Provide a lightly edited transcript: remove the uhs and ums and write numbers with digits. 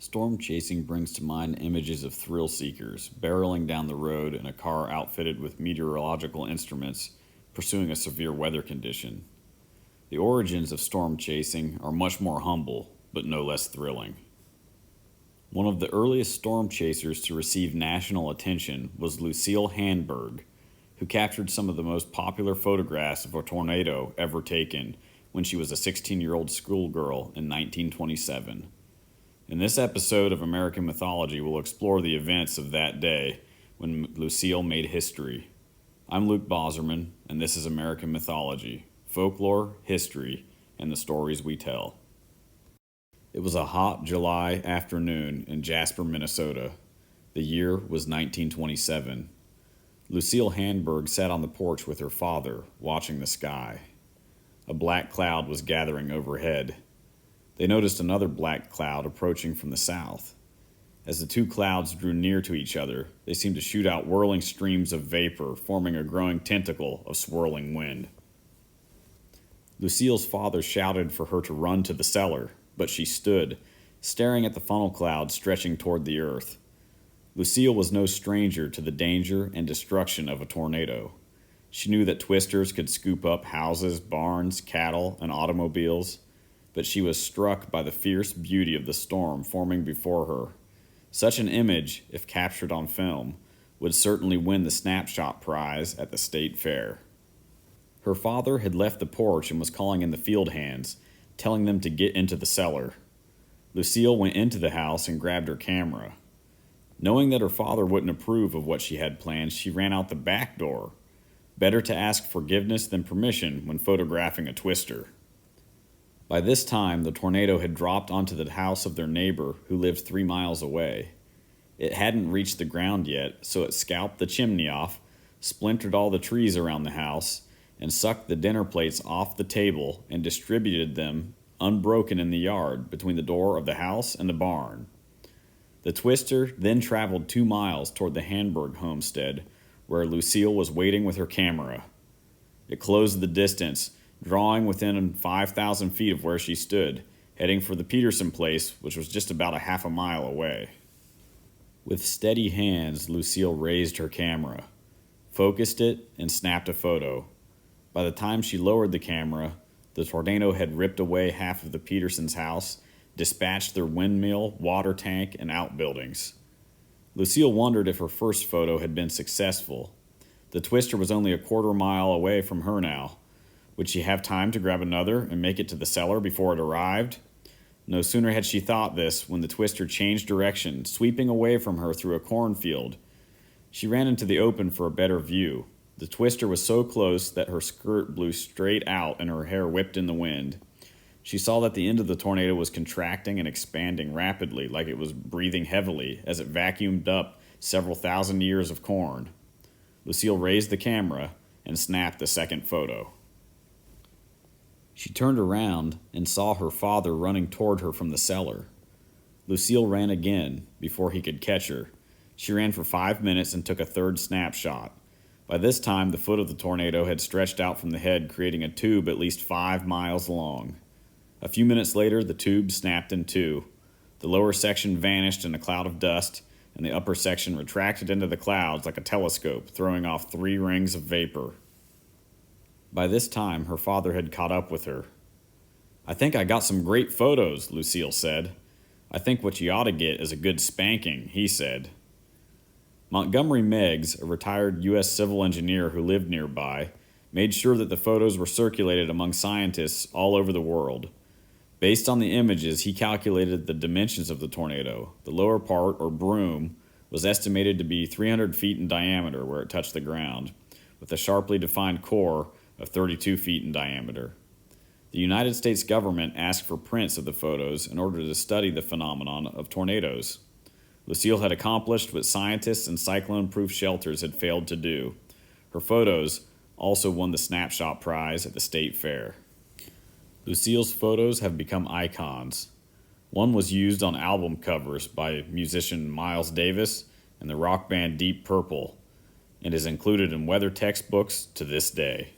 Storm chasing brings to mind images of thrill seekers barreling down the road in a car outfitted with meteorological instruments, pursuing a severe weather condition. The origins of storm chasing are much more humble, but no less thrilling. One of the earliest storm chasers to receive national attention was Lucille Handberg, who captured some of the most popular photographs of a tornado ever taken when she was a 16-year-old schoolgirl in 1927. In this episode of American Mythology, we'll explore the events of that day when Lucille made history. I'm Luke Boserman, and this is American Mythology, folklore, history, and the stories we tell. It was a hot July afternoon in Jasper, Minnesota. The year was 1927. Lucille Handberg sat on the porch with her father, watching the sky. A black cloud was gathering overhead. They noticed another black cloud approaching from the south. As the two clouds drew near to each other, they seemed to shoot out whirling streams of vapor, forming a growing tentacle of swirling wind. Lucille's father shouted for her to run to the cellar, but she stood, staring at the funnel cloud stretching toward the earth. Lucille was no stranger to the danger and destruction of a tornado. She knew that twisters could scoop up houses, barns, cattle, and automobiles, but she was struck by the fierce beauty of the storm forming before her. Such an image, if captured on film, would certainly win the snapshot prize at the state fair. Her father had left the porch and was calling in the field hands, telling them to get into the cellar. Lucille went into the house and grabbed her camera. Knowing that her father wouldn't approve of what she had planned, she ran out the back door. Better to ask forgiveness than permission when photographing a twister. By this time, the tornado had dropped onto the house of their neighbor who lived 3 miles away. It hadn't reached the ground yet, so it scalped the chimney off, splintered all the trees around the house, and sucked the dinner plates off the table and distributed them unbroken in the yard between the door of the house and the barn. The twister then traveled 2 miles toward the Handberg homestead, where Lucille was waiting with her camera. It closed the distance, drawing within 5,000 feet of where she stood, heading for the Peterson place, which was just about a half a mile away. With steady hands, Lucille raised her camera, focused it, and snapped a photo. By the time she lowered the camera, the tornado had ripped away half of the Petersons' house, dispatched their windmill, water tank, and outbuildings. Lucille wondered if her first photo had been successful. The twister was only a quarter mile away from her now. Would she have time to grab another and make it to the cellar before it arrived? No sooner had she thought this when the twister changed direction, sweeping away from her through a cornfield. She ran into the open for a better view. The twister was so close that her skirt blew straight out and her hair whipped in the wind. She saw that the end of the tornado was contracting and expanding rapidly, like it was breathing heavily as it vacuumed up several thousand ears of corn. Lucille raised the camera and snapped the second photo. She turned around and saw her father running toward her from the cellar. Lucille ran again before he could catch her. She ran for 5 minutes and took a third snapshot. By this time, the foot of the tornado had stretched out from the head, creating a tube at least 5 miles long. A few minutes later, the tube snapped in two. The lower section vanished in a cloud of dust, and the upper section retracted into the clouds like a telescope, throwing off 3 rings of vapor. By this time, her father had caught up with her. "I think I got some great photos," Lucille said. "I think what you ought to get is a good spanking," he said. Montgomery Meigs, a retired U.S. civil engineer who lived nearby, made sure that the photos were circulated among scientists all over the world. Based on the images, he calculated the dimensions of the tornado. The lower part, or broom, was estimated to be 300 feet in diameter where it touched the ground, with a sharply defined core of 32 feet in diameter. The United States government asked for prints of the photos in order to study the phenomenon of tornadoes. Lucille had accomplished what scientists and cyclone-proof shelters had failed to do. Her photos also won the snapshot prize at the state fair. Lucille's photos have become icons. One was used on album covers by musician Miles Davis and the rock band Deep Purple, and is included in weather textbooks to this day.